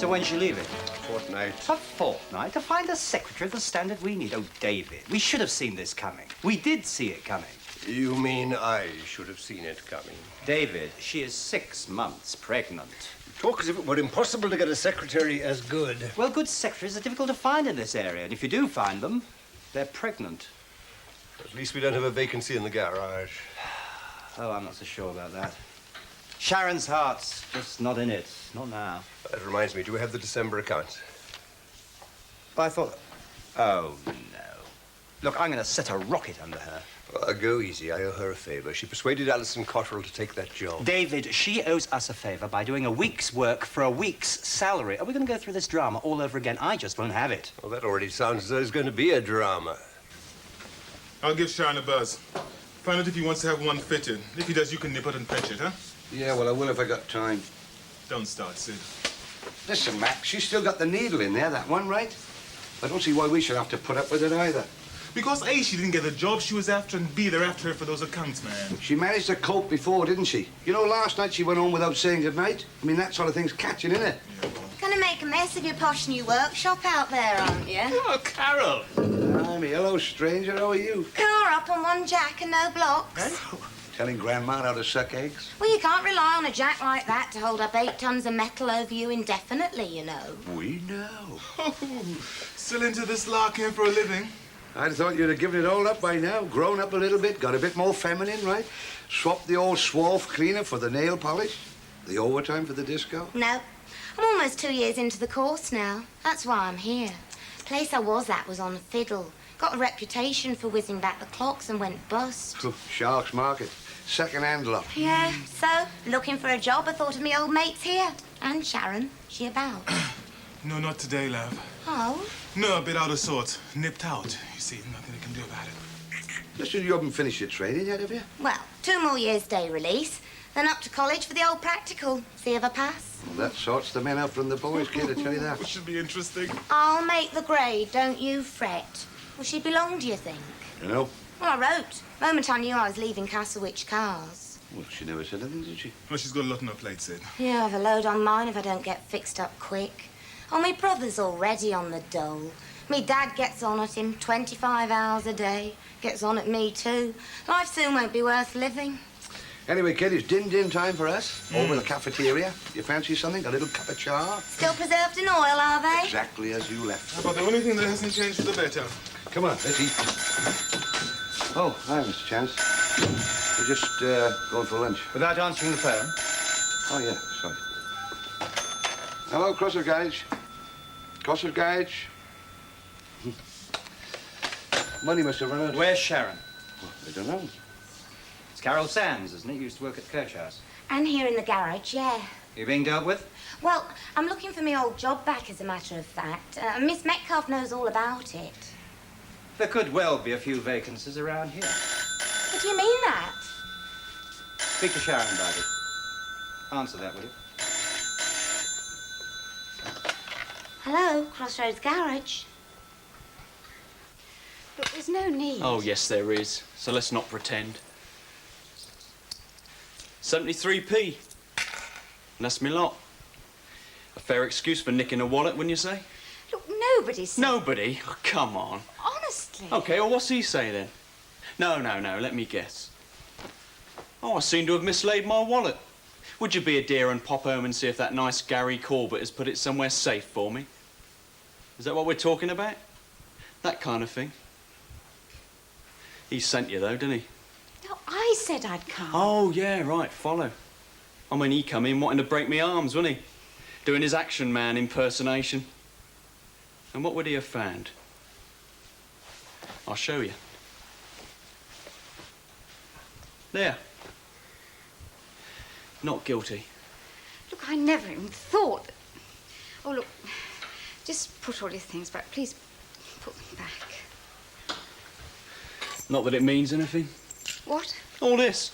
So when's she leaving? Fortnight. A fortnight? To find a secretary of the standard we need? Oh, David, we should have seen this coming. We did see it coming. You mean I should have seen it coming? David, she is 6 months pregnant. You talk as if it were impossible to get a secretary as good. Well, good secretaries are difficult to find in this area, and if you do find them, they're pregnant. At least we don't have a vacancy in the garage. Oh, I'm not so sure about that. Sharon's heart's just not in it. Not now. That reminds me, do we have the December accounts? But I thought... Oh, no. Look, I'm going to set a rocket under her. Well, go easy. I owe her a favor. She persuaded Alison Cotterill to take that job. David, she owes us a favor by doing a week's work for a week's salary. Are we going to go through this drama all over again? I just won't have it. Well, that already sounds as though there's going to be a drama. I'll give Sharon a buzz. Find out if he wants to have one fitted. If he does, you can nip it and fetch it, huh? Yeah, well, I will if I got time. Don't start, Sid. Listen, Mac, she's still got the needle in there, that one, right? I don't see why we should have to put up with it either. Because A, she didn't get the job she was after, and B, they're after her for those accounts, man. She managed to cope before, didn't she? You know, last night she went home without saying goodnight. I mean, that sort of thing's catching, isn't it? Yeah, well. Gonna make a mess of your posh new workshop out there, aren't you? Oh, Carole! Blimey, hello, stranger. How are you? Car up on one jack and no blocks. Eh? Telling Grandma how to suck eggs? Well, you can't rely on a jack like that to hold up 8 tons of metal over you indefinitely, you know. We know. Oh, still into this larking for a living? I'd thought you'd have given it all up by now. Grown up a little bit, got a bit more feminine, right? Swapped the old swarf cleaner for the nail polish. The overtime for the disco. No. I'm almost 2 years into the course now. That's why I'm here. Place I was at was on a fiddle. Got a reputation for whizzing back the clocks and went bust. Shark's Market. Second-hand lot. Yeah, so, looking for a job, I thought of me old mates here. And Sharon. She about? No, not today, love. Oh? No, a bit out of sorts. Nipped out. You see, nothing I can do about it. Listen, you haven't finished your training yet, have you? Well, 2 more years day release. Then up to college for the old practical. See if I pass. Well, that sorts the men out from the boys, kid, I tell you that. It should be interesting. I'll make the grade, don't you fret. Will she belong, do you think? You know? Well, I wrote. Moment I knew I was leaving Castlewich Cars. Well, she never said anything, did she? Well, she's got a lot on her plate, Sid. Yeah, I've a load on mine if I don't get fixed up quick. Oh, my brother's already on the dole. Me dad gets on at him 25 hours a day. Gets on at me, too. Life soon won't be worth living. Anyway, kid, it's din-din time for us. Over the cafeteria. You fancy something? A little cup of char? Still preserved in oil, are they? Exactly as you left. How about the only thing that hasn't changed for the better? Come on, let's eat. Oh, hi, Mr. Chance. We're just going for lunch. Without answering the phone? Oh, yeah, sorry. Hello, Crossroads Gauge. Crossroads Gauge. Money, Mr. Ronald. Where's Sharon? Well, I don't know. It's Carole Sands, isn't it? Used to work at the coach house. And here in the garage, yeah. You being dealt with? Well, I'm looking for my old job back, as a matter of fact. Miss Metcalfe knows all about it. There could well be a few vacancies around here. What do you mean that? Speak to Sharon about it. Answer that, will you? Hello, Crossroads Garage. Look, there's no need. Oh, yes, there is. So let's not pretend. 73p. And that's me lot. A fair excuse for nicking a wallet, wouldn't you say? Look, nobody said... Nobody? Oh, come on. Honestly. OK, well, what's he say, then? No, let me guess. Oh, I seem to have mislaid my wallet. Would you be a dear and pop home and see if that nice Gary Corbett has put it somewhere safe for me? Is that what we're talking about? That kind of thing? He sent you, though, didn't he? No, I said I'd come. Oh, yeah, right, follow. I mean, he come in wanting to break me arms, wasn't he? Doing his action man impersonation. And what would he have found? I'll show you. There. Not guilty. Look, I never even thought that... Oh, look, just put all your things back. Please put them back. Not that it means anything. What? All this.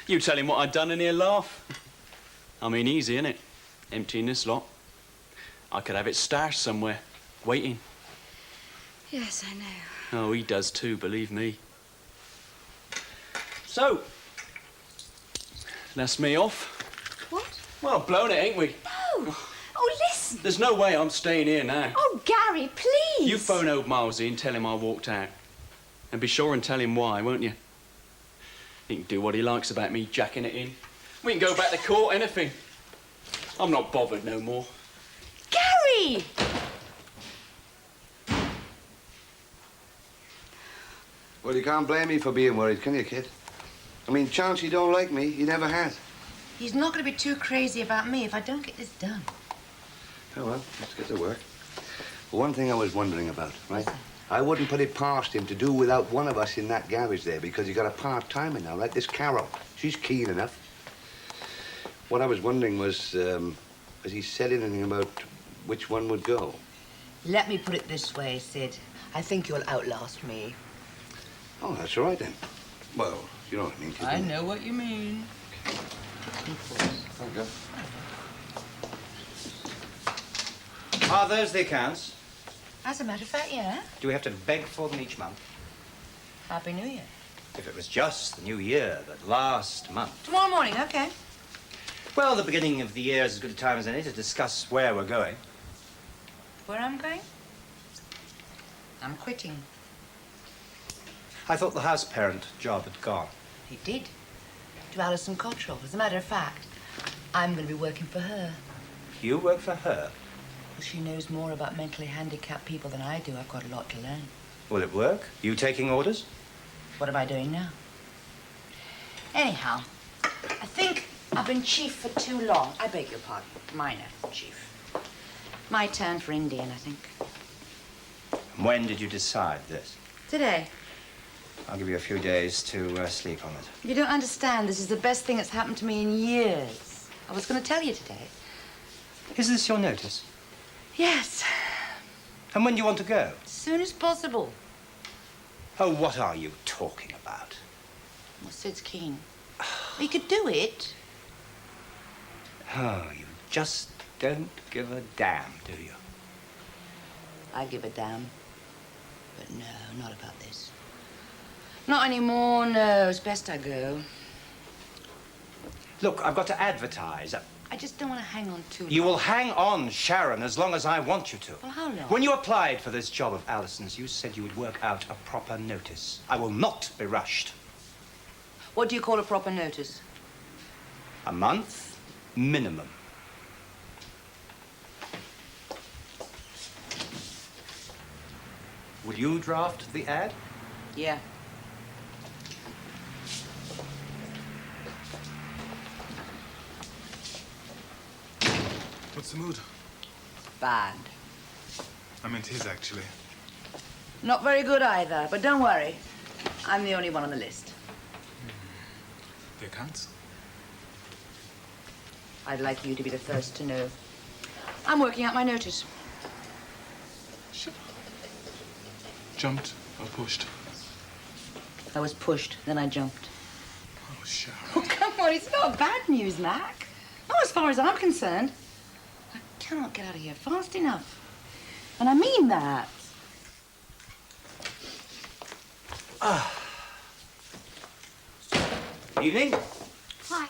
You tell him what I'd done and he'll laugh. I mean, easy, innit? Emptying this lot. I could have it stashed somewhere, waiting. Yes, I know. Oh, he does too, believe me. So, that's me off. What? Well, blown it, ain't we? No. Oh, listen. mustn't. There's no way I'm staying here now. Oh, Gary, please. You phone old Milesy and tell him I walked out. And be sure and tell him why, won't you? He can do what he likes about me jacking it in. We can go back to court, anything. I'm not bothered no more. Gary! Well, you can't blame me for being worried, can you, kid? I mean, Chauncey don't like me. He never has. He's not going to be too crazy about me if I don't get this done. Oh, well, let's get to work. One thing I was wondering about, right? I wouldn't put it past him to do without one of us in that garage there because he got a part-timer now, right? This Carole. She's keen enough. What I was wondering was, has he said anything about which one would go? Let me put it this way, Sid. I think you'll outlast me. Oh, that's all right, then. Well, you know what I mean, kid. I know what you mean. Okay. Are those the accounts? As a matter of fact, yeah. Do we have to beg for them each month? Happy New Year. If it was just the new year, but last month. Tomorrow morning, okay. Well, the beginning of the year is as good a time as any to discuss where we're going. Where I'm going? I'm quitting. I thought the house parent job had gone. He did. To Alison Cottrell. As a matter of fact, I'm going to be working for her. You work for her? Well, she knows more about mentally handicapped people than I do. I've got a lot to learn. Will it work? You taking orders? What am I doing now? Anyhow, I think I've been chief for too long. I beg your pardon. Minor chief. My turn for Indian, I think. When did you decide this? Today. I'll give you a few days to sleep on it. You don't understand. This is the best thing that's happened to me in years. I was going to tell you today. Is this your notice? Yes. And when do you want to go? As soon as possible. Oh, what are you talking about? Well, Sid's keen. He could do it. Oh, you just don't give a damn, do you? I give a damn. But no, not about this. Not anymore, no. It's best I go. Look, I've got to advertise. I just don't want to hang on too long. You will hang on, Sharon, as long as I want you to. Well, how long? When you applied for this job of Alison's, you said you would work out a proper notice. I will not be rushed. What do you call a proper notice? A month, minimum. Will you draft the ad? Yeah. What's the mood? Bad. I meant his, actually. Not very good either, but don't worry. I'm the only one on the list. The accounts? I'd like you to be the first to know. I'm working out my notice. Jumped or pushed? I was pushed, then I jumped. Oh, Sharon. Oh, come on, it's not bad news, Mac. Not as far as I'm concerned. I cannot get out of here fast enough. And I mean that. Evening. Hi.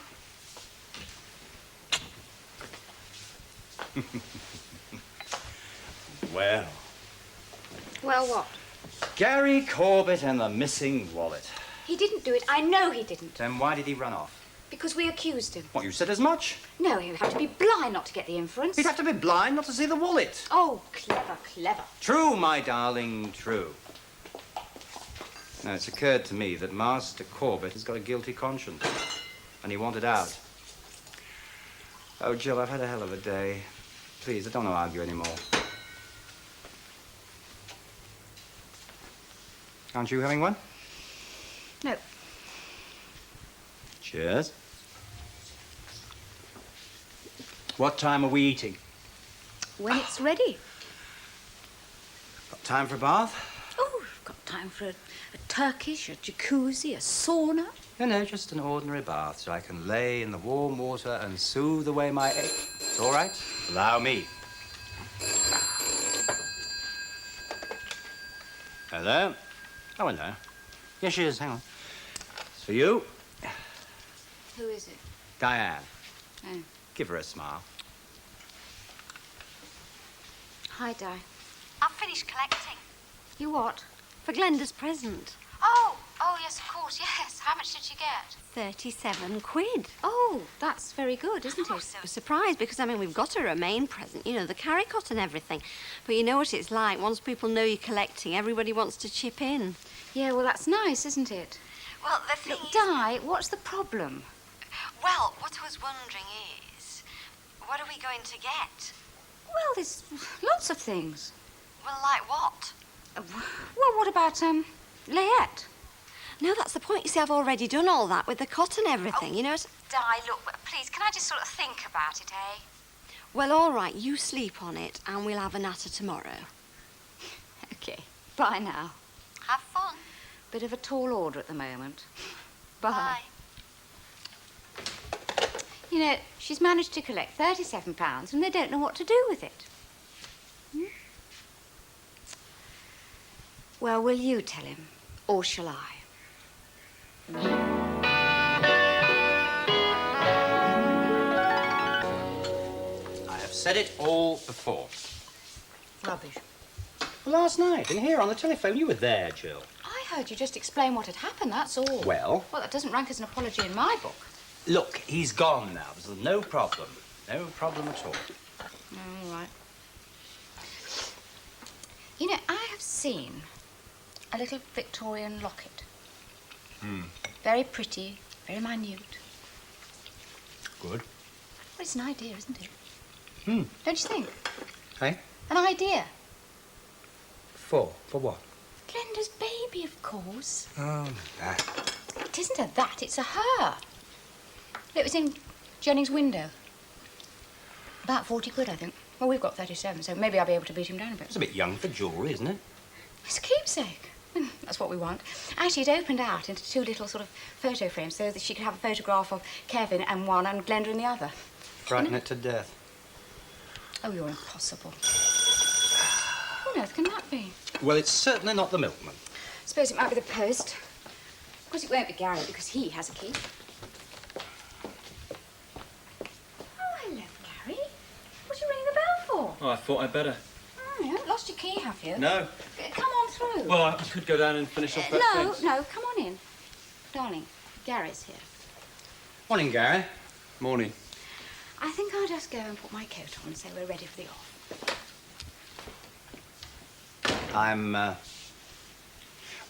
Well, Well, what? Gary Corbett and the missing wallet. He didn't do it. I know he didn't. Then why did he run off? Because we accused him. What, you said as much? No, he'd have to be blind not to get the inference. He'd have to be blind not to see the wallet. Oh, clever, clever. True, my darling, true. Now, it's occurred to me that Master Corbett has got a guilty conscience, and he wanted out. Oh, Jill, I've had a hell of a day. Please, I don't want to argue anymore. Aren't you having one? No. Cheers. What time are we eating? When it's ready. Got time for a bath? Oh, we've got time for a Turkish, a jacuzzi, a sauna. No, just an ordinary bath, so I can lay in the warm water and soothe away my ache. It's all right. Allow me. Hello? Oh, hello. Yes, she is. Hang on. It's for you. Who is it? Diane. Oh. Give her a smile. Hi, Di. I've finished collecting. You what? For Glenda's present. Oh, yes, of course, yes. How much did you get? 37 quid. Oh, that's very good, isn't I it? was so surprised because, I mean, we've got her a main present, you know, the carry-cot and everything. But you know what it's like. Once people know you're collecting, everybody wants to chip in. Yeah, well, that's nice, isn't it? Well, the thing Look, Di, what's the problem? Well, what I was wondering is, what are we going to get? Well, there's lots of things. Well, like what? Well, what about, Layette? No, that's the point. You see, I've already done all that with the cot and everything, you know. Di, look, please, can I just sort of think about it, eh? Well, all right, you sleep on it, and we'll have a natter tomorrow. Okay, bye now. Have fun. Bit of a tall order at the moment. Bye. You know, she's managed to collect £37 and they don't know what to do with it. Hmm? Well, will you tell him, or shall I? I have said it all before. Rubbish. Last night, in here on the telephone, you were there, Jill. I heard you just explain what had happened, that's all. Well? Well, that doesn't rank as an apology in my book. Look, he's gone now. There's no problem. No problem at all. All right. You know, I have seen a little Victorian locket. Very pretty, very minute. Good. Well, it's an idea, isn't it? Hmm. Don't you think? Hey? An idea. For what? Glenda's baby, of course. Oh, that. It isn't a that, it's a her. It was in Jennings' window. About 40 quid, I think. Well, we've got 37, so maybe I'll be able to beat him down a bit. It's a bit young for jewellery, isn't it? It's a keepsake. That's what we want. Actually, it opened out into two little sort of photo frames so that she could have a photograph of Kevin in one and Glenda in the other. Frighten it to death. Oh, you're impossible. What on earth can that be? Well, it's certainly not the milkman. Suppose it might be the post. Of course, it won't be Gary because he has a key. Oh, hello, Gary. What are you ringing the bell for? Oh, I thought I'd better. Oh, you haven't lost your key, have you? No. Come on through. Well, I could go down and finish off that fence. No, come on in. Darling, Gary's here. Morning, Gary. Morning. I think I'll just go and put my coat on so we're ready for the off.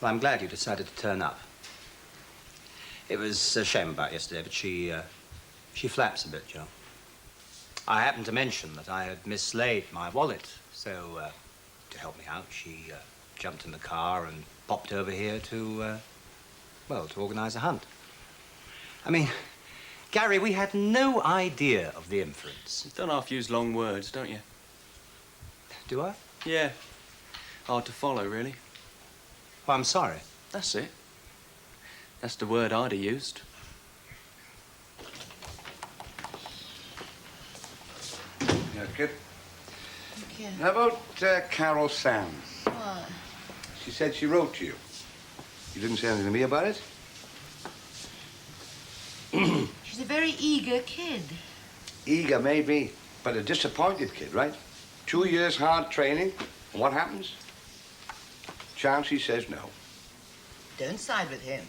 I'm glad you decided to turn up. It was a shame about yesterday, but she flaps a bit, Joe. I happened to mention that I had mislaid my wallet, so to help me out, she jumped in the car and popped over here to organize a hunt. I mean, Gary, we had no idea of the inference. You don't half use long words, don't you? Do I? Yeah. Hard to follow, really. Well, I'm sorry. That's it. That's the word I'd have used. Yeah, kid. Thank you. How about Carole Sands? What? She said she wrote to you. You didn't say anything to me about it? She's a very eager kid. Eager, maybe, but a disappointed kid, right? 2 years hard training, and what happens? Chance he says no. Don't side with him.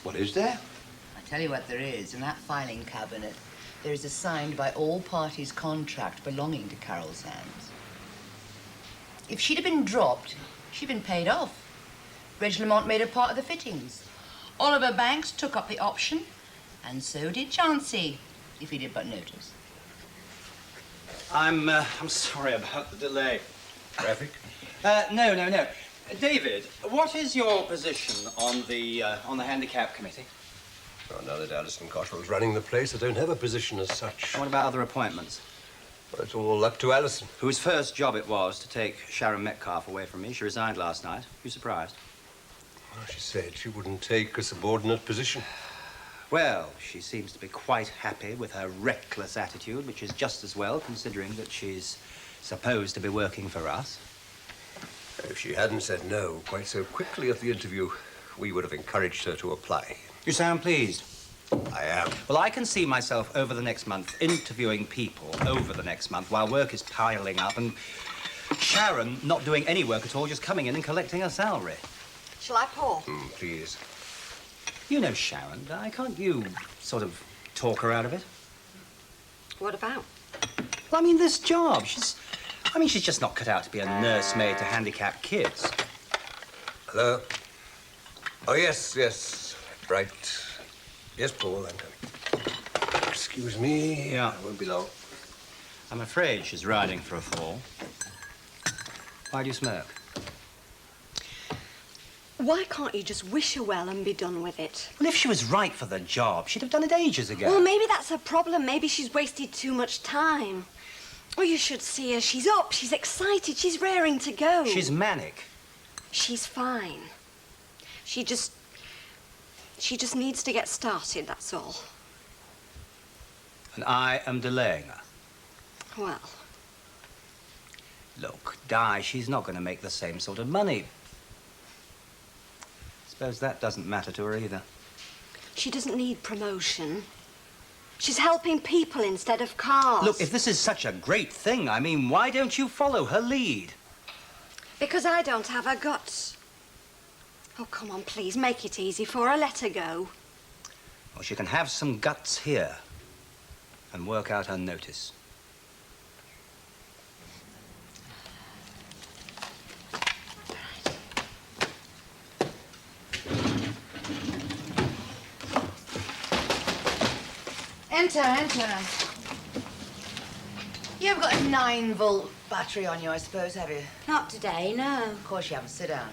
What is there? I tell you what there is. In that filing cabinet, there is a signed by all parties contract belonging to Carole Sands. If she'd have been dropped, she'd been paid off. Reg Lamont made her part of the fittings. Oliver Banks took up the option, and so did Chauncey, if he did but notice. I'm sorry about the delay. Traffic? No. David, what is your position on the handicap committee? Well, now that Alison Cotterell's running the place, I don't have a position as such. And what about other appointments? Well, it's all up to Alison. Whose first job it was to take Sharon Metcalfe away from me. She resigned last night. You surprised? Well, she said she wouldn't take a subordinate position. Well, she seems to be quite happy with her reckless attitude, which is just as well, considering that she's supposed to be working for us. If she hadn't said no quite so quickly at the interview, we would have encouraged her to apply. You sound pleased. I am. Well, I can see myself over the next month interviewing people over the next month while work is piling up and... Sharon not doing any work at all, just coming in and collecting her salary. Shall I pour? Please. You know Sharon. Can't you sort of talk her out of it? What about? Well, I mean, this job. She's just not cut out to be a nursemaid to handicapped kids. Hello? Oh, yes. Right. Yes, Paul, I'm coming. Excuse me. Yeah. I won't be long. I'm afraid she's riding for a fall. Why do you smirk? Why can't you just wish her well and be done with it? Well, if she was right for the job, she'd have done it ages ago. Well, maybe that's her problem. Maybe she's wasted too much time. Or you should see her. She's up, she's excited, she's raring to go. She's manic. She's fine. She just needs to get started, that's all. And I am delaying her. Well, Look, Di, she's not going to make the same sort of money. Suppose that doesn't matter to her either. she doesn't need promotion. She's helping people instead of cars. Look, if this is such a great thing, I mean, why don't you follow her lead? Because I don't have her guts. Oh, come on, please, make it easy for her. Let her go. Well, she can have some guts here and work out her notice. Enter. You haven't got a 9-volt battery on you, I suppose, have you? Not today, no. Of course you haven't. Sit down.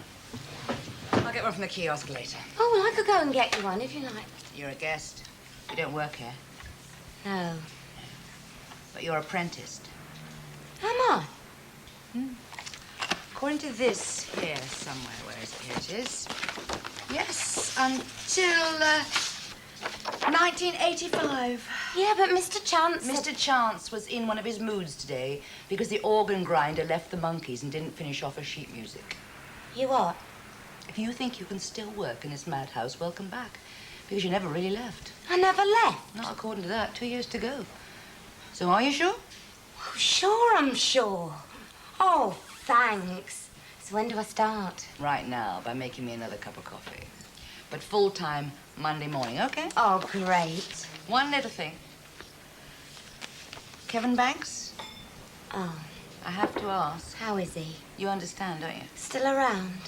I'll get one from the kiosk later. Oh, well, I could go and get you one if you like. You're a guest. You don't work here. No. But you're apprenticed. Am I? According to this here somewhere, where is it? Here it is. Yes, until 1985. Yeah, but Mr. Chance... Mr. Chance was in one of his moods today because the organ grinder left the monkeys and didn't finish off her sheet music. You what? If you think you can still work in this madhouse, welcome back. Because you never really left. I never left. Not according to that. 2 years to go. So are you sure? Oh, sure, I'm sure. Oh, thanks. So when do I start? Right now, by making me another cup of coffee. But full-time Monday morning, okay? Oh, great. One little thing. Kevin Banks? Oh, I have to ask. how is he? You understand, don't you? Still around?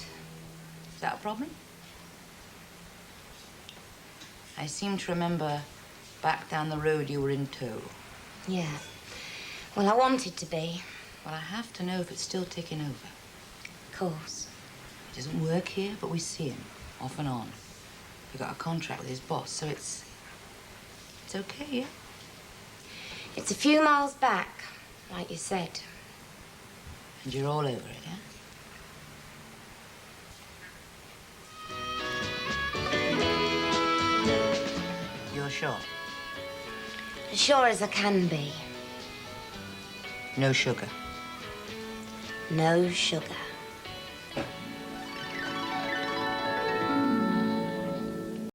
Is that a problem? I seem to remember back down the road you were in tow. Yeah. Well, I wanted to be. Well, I have to know if it's still ticking over. Of course. He doesn't work here, but we see him off and on. We got a contract with his boss, so it's okay, yeah? It's a few miles back, like you said. And you're all over it, yeah? You're sure? As sure as I can be. No sugar. No sugar.